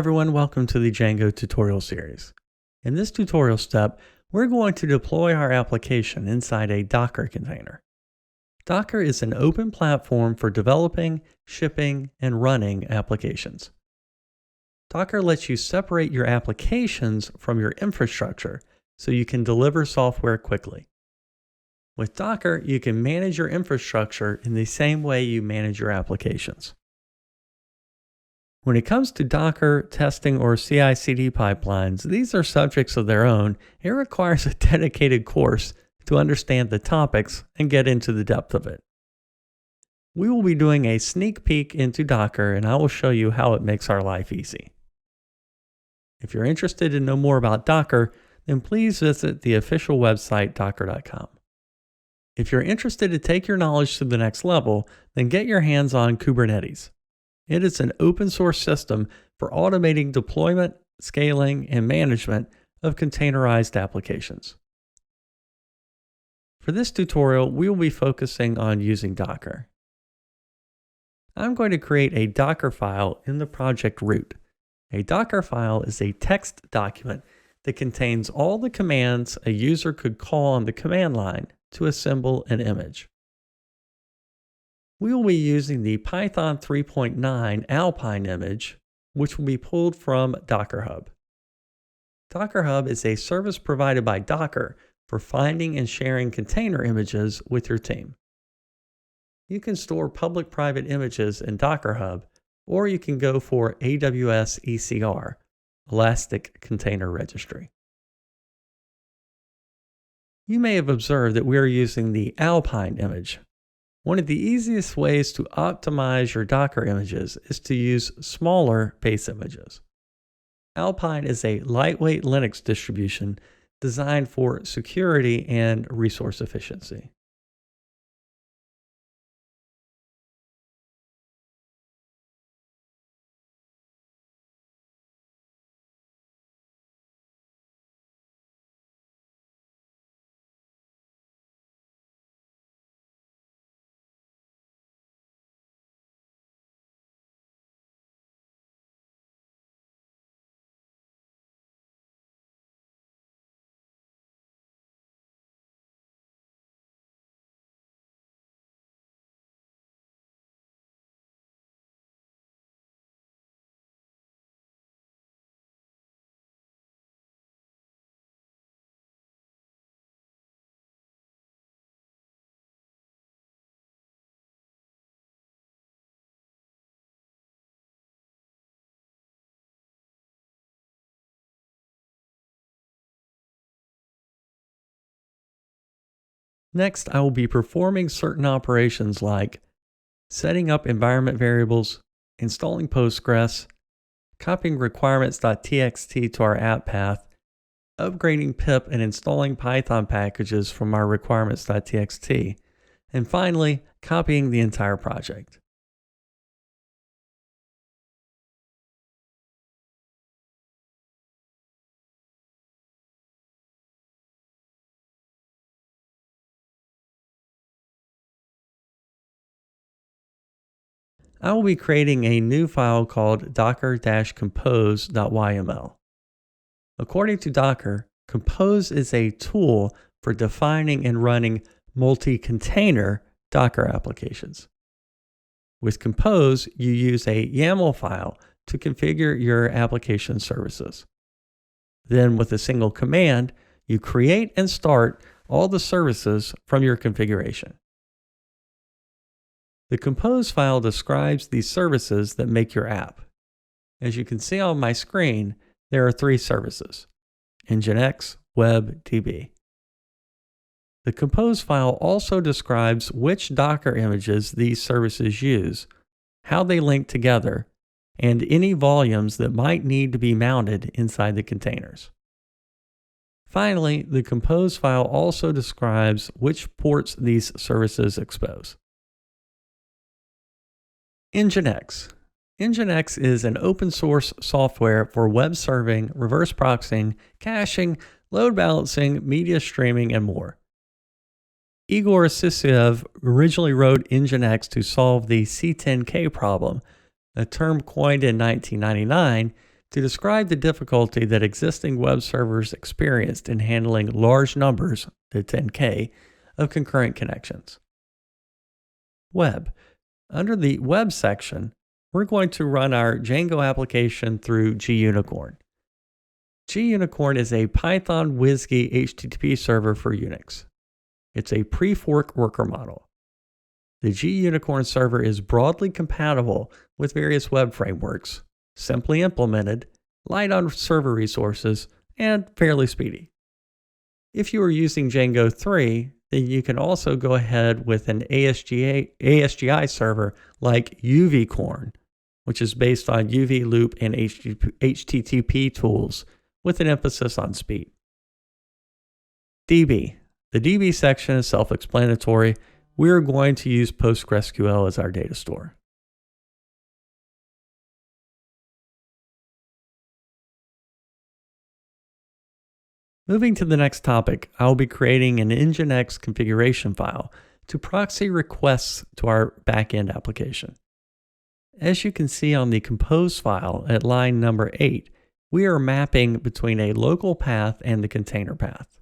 everyone, welcome to the Django tutorial series. In this tutorial step, we're going to deploy our application inside a Docker container. Docker is an open platform for developing, shipping, and running applications. Docker lets you separate your applications from your infrastructure so you can deliver software quickly. With Docker, you can manage your infrastructure in the same way you manage your applications. When it comes to Docker, testing, or CI/CD pipelines, these are subjects of their own. It requires a dedicated course to understand the topics and get into the depth of it. We will be doing a sneak peek into Docker, and I will show you how it makes our life easy. If you're interested to know more about Docker, then please visit the official website docker.com. If you're interested to take your knowledge to the next level, then get your hands on Kubernetes. It is an open source system for automating deployment, scaling, and management of containerized applications. For this tutorial, we will be focusing on using Docker. I'm going to create a Docker file in the project root. A Docker file is a text document that contains all the commands a user could call on the command line to assemble an image. We will be using the Python 3.9 Alpine image, which will be pulled from Docker Hub. Docker Hub is a service provided by Docker for finding and sharing container images with your team. You can store public-private images in Docker Hub, or you can go for AWS ECR, Elastic Container Registry. You may have observed that we are using the Alpine image. One of the easiest ways to optimize your Docker images is to use smaller base images. Alpine is a lightweight Linux distribution designed for security and resource efficiency. Next, I will be performing certain operations like setting up environment variables, installing Postgres, copying requirements.txt to our app path, upgrading pip and installing Python packages from our requirements.txt, and finally, copying the entire project. I will be creating a new file called docker-compose.yml. According to Docker, Compose is a tool for defining and running multi-container Docker applications. With Compose, you use a YAML file to configure your application services. Then, with a single command, you create and start all the services from your configuration. The Compose file describes the services that make your app. As you can see on my screen, there are three services: Nginx, Web, DB. The Compose file also describes which Docker images these services use, how they link together, and any volumes that might need to be mounted inside the containers. Finally, the Compose file also describes which ports these services expose. Nginx. Nginx is an open source software for web serving, reverse proxying, caching, load balancing, media streaming, and more. Igor Sisiev originally wrote Nginx to solve the C10K problem, a term coined in 1999 to describe the difficulty that existing web servers experienced in handling large numbers, the 10K, of concurrent connections. Web. Under the Web section, we're going to run our Django application through gUnicorn. gUnicorn is a Python WSGI HTTP server for Unix. It's a pre-fork worker model. The gUnicorn server is broadly compatible with various web frameworks, simply implemented, light on server resources, and fairly speedy. If you are using Django 3, then you can also go ahead with an ASGI server like UVcorn, which is based on UV loop and HTTP tools with an emphasis on speed. DB. The DB section is self-explanatory. We're going to use PostgreSQL as our data store. Moving to the next topic, I'll be creating an Nginx configuration file to proxy requests to our backend application. As you can see on the compose file at line number 8, we are mapping between a local path and the container path.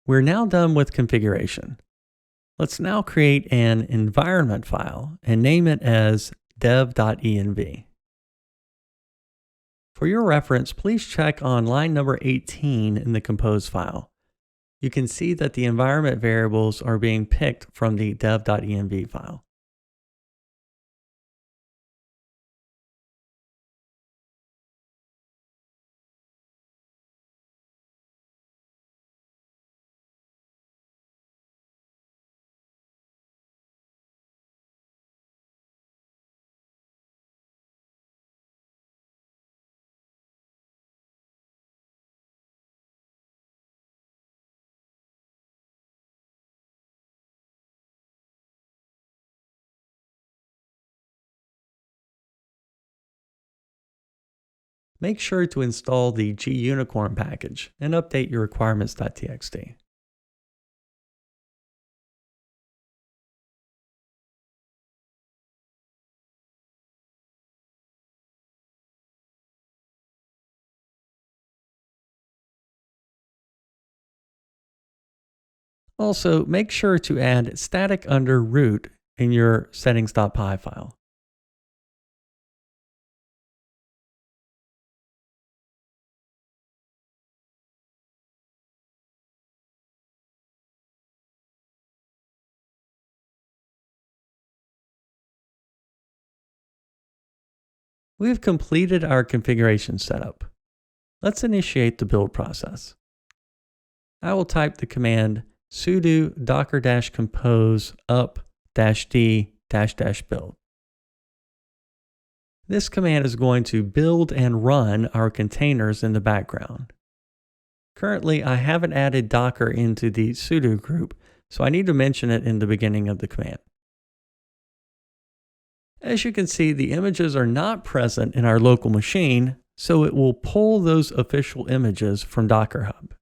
We're now done with configuration. Let's now create an environment file and name it as dev.env. For your reference, please check on line number 18 in the compose file. You can see that the environment variables are being picked from the dev.env file. Make sure to install the gUnicorn package and update your requirements.txt. Also, make sure to add static under root in your settings.py file. We've completed our configuration setup. Let's initiate the build process. I will type the command sudo docker-compose up-d-build. This command is going to build and run our containers in the background. Currently, I haven't added Docker into the sudo group, so I need to mention it in the beginning of the command. As you can see, the images are not present in our local machine, so it will pull those official images from Docker Hub.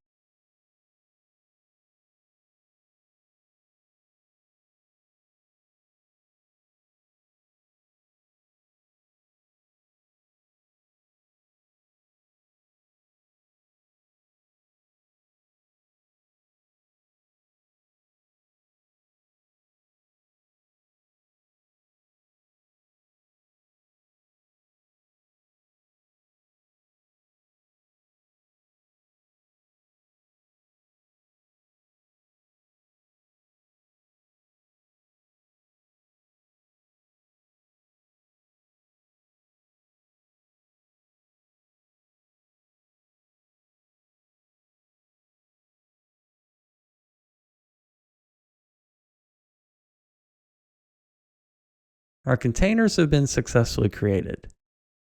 Our containers have been successfully created.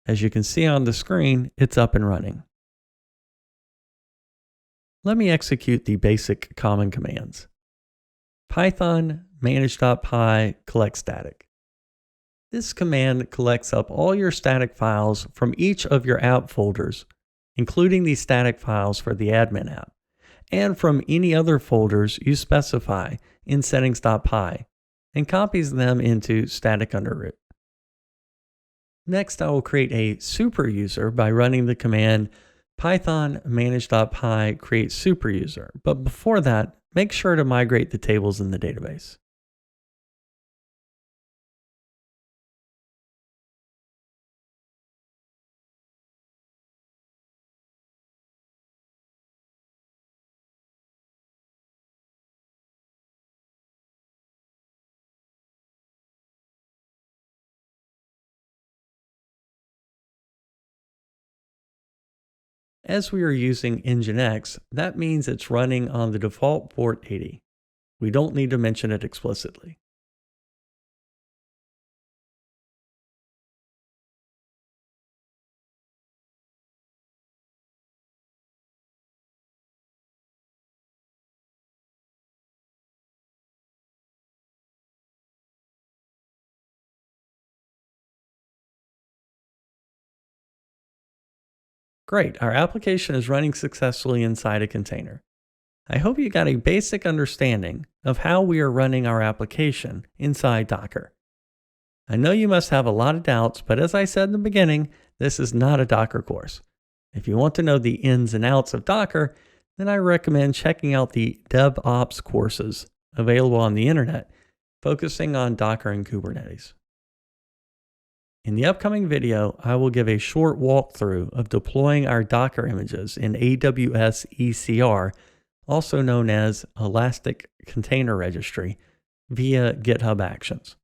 As you can see on the screen, it's up and running. Let me execute the basic common commands. Python manage.py collect static. This command collects up all your static files from each of your app folders, including the static files for the admin app, and from any other folders you specify in settings.py, and copies them into static under root. Next, I will create a super user by running the command python manage.py create super user. But before that, make sure to migrate the tables in the database. As we are using Nginx, that means it's running on the default port 80. We don't need to mention it explicitly. Great, our application is running successfully inside a container. I hope you got a basic understanding of how we are running our application inside Docker. I know you must have a lot of doubts, but as I said in the beginning, this is not a Docker course. If you want to know the ins and outs of Docker, then I recommend checking out the DevOps courses available on the internet, focusing on Docker and Kubernetes. In the upcoming video, I will give a short walkthrough of deploying our Docker images in AWS ECR, also known as Elastic Container Registry, via GitHub Actions.